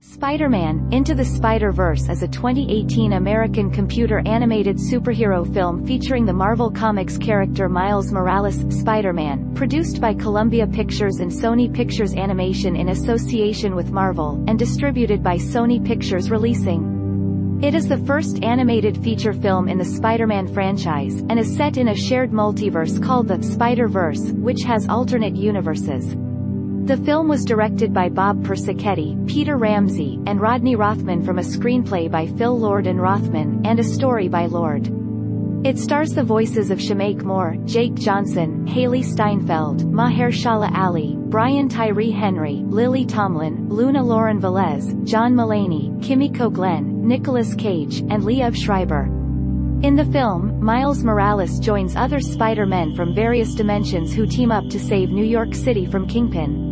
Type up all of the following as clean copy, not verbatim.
Spider-Man: Into the Spider-Verse is a 2018 American computer-animated superhero film featuring the Marvel Comics character Miles Morales, Spider-Man, produced by Columbia Pictures and Sony Pictures Animation in association with Marvel, and distributed by Sony Pictures Releasing. It is the first animated feature film in the Spider-Man franchise, and is set in a shared multiverse called the Spider-Verse, which has alternate universes. The film was directed by Bob Persichetti, Peter Ramsey, and Rodney Rothman from a screenplay by Phil Lord and Rothman, and a story by Lord. It stars the voices of Shameik Moore, Jake Johnson, Haley Steinfeld, Mahershala Ali, Brian Tyree Henry, Lily Tomlin, Luna Lauren Velez, John Mulaney, Kimiko Glenn, Nicolas Cage, and Liev Schreiber. In the film, Miles Morales joins other Spider-Men from various dimensions who team up to save New York City from Kingpin.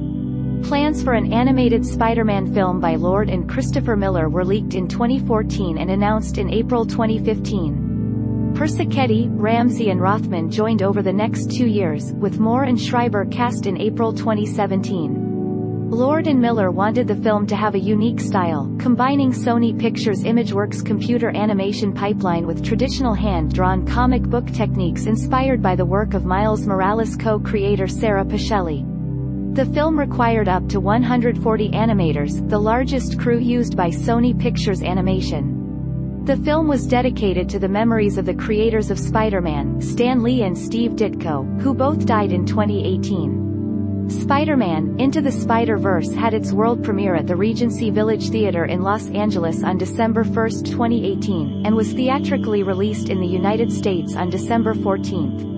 Plans for an animated Spider-Man film by Lord and Christopher Miller were leaked in 2014 and announced in April 2015. Persichetti, Ramsey and Rothman joined over the next 2 years, with Moore and Schreiber cast in April 2017. Lord and Miller wanted the film to have a unique style, combining Sony Pictures Imageworks computer animation pipeline with traditional hand-drawn comic book techniques inspired by the work of Miles Morales co-creator Sarah Pichelli. The film required up to 140 animators, the largest crew used by Sony Pictures Animation. The film was dedicated to the memories of the creators of Spider-Man, Stan Lee and Steve Ditko, who both died in 2018. Spider-Man: Into the Spider-Verse had its world premiere at the Regency Village Theater in Los Angeles on December 1, 2018, and was theatrically released in the United States on December 14.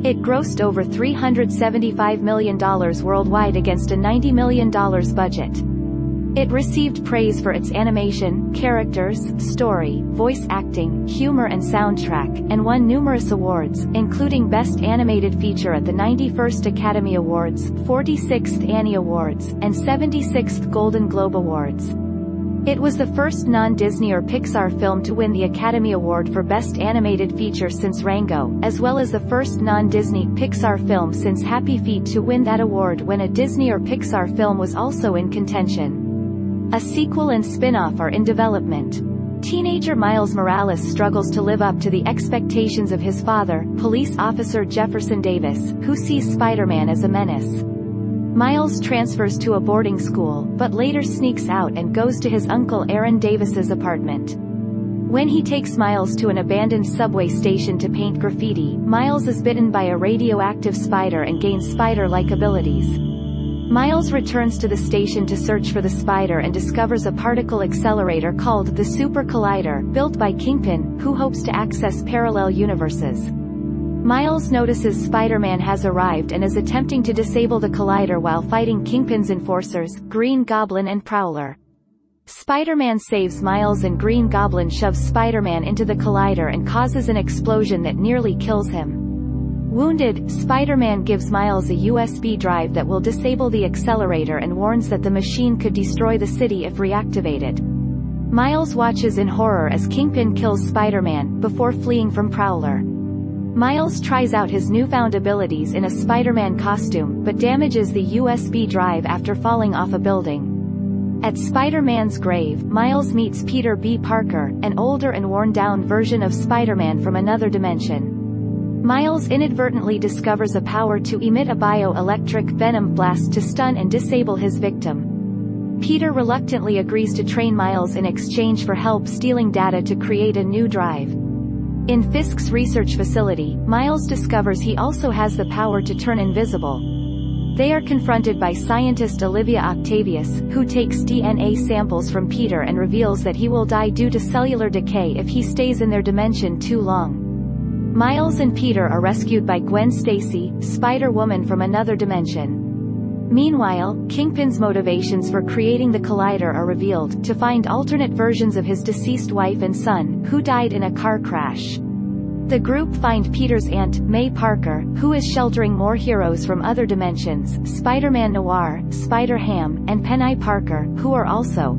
It grossed over $375 million worldwide against a $90 million budget. It received praise for its animation, characters, story, voice acting, humor and soundtrack, and won numerous awards, including Best Animated Feature at the 91st Academy Awards, 46th Annie Awards, and 76th Golden Globe Awards. It was the first non-Disney or Pixar film to win the Academy Award for Best Animated Feature since Rango, as well as the first non-Disney Pixar film since Happy Feet to win that award when a Disney or Pixar film was also in contention. A sequel and spin-off are in development. Teenager Miles Morales struggles to live up to the expectations of his father, police officer Jefferson Davis, who sees Spider-Man as a menace. Miles transfers to a boarding school, but later sneaks out and goes to his uncle Aaron Davis's apartment. When he takes Miles to an abandoned subway station to paint graffiti, Miles is bitten by a radioactive spider and gains spider-like abilities. Miles returns to the station to search for the spider and discovers a particle accelerator called the Super Collider, built by Kingpin, who hopes to access parallel universes. Miles notices Spider-Man has arrived and is attempting to disable the collider while fighting Kingpin's enforcers, Green Goblin and Prowler. Spider-Man saves Miles and Green Goblin shoves Spider-Man into the collider and causes an explosion that nearly kills him. Wounded, Spider-Man gives Miles a USB drive that will disable the accelerator and warns that the machine could destroy the city if reactivated. Miles watches in horror as Kingpin kills Spider-Man, before fleeing from Prowler. Miles tries out his newfound abilities in a Spider-Man costume, but damages the USB drive after falling off a building. At Spider-Man's grave, Miles meets Peter B. Parker, an older and worn-down version of Spider-Man from another dimension. Miles inadvertently discovers a power to emit a bioelectric venom blast to stun and disable his victim. Peter reluctantly agrees to train Miles in exchange for help stealing data to create a new drive. In Fisk's research facility, Miles discovers he also has the power to turn invisible. They are confronted by scientist Olivia Octavius, who takes DNA samples from Peter and reveals that he will die due to cellular decay if he stays in their dimension too long. Miles and Peter are rescued by Gwen Stacy, Spider-Woman from another dimension. Meanwhile, Kingpin's motivations for creating the collider are revealed, to find alternate versions of his deceased wife and son, who died in a car crash. The group find Peter's aunt, May Parker, who is sheltering more heroes from other dimensions, Spider-Man Noir, Spider-Ham, and Penny Parker, who are also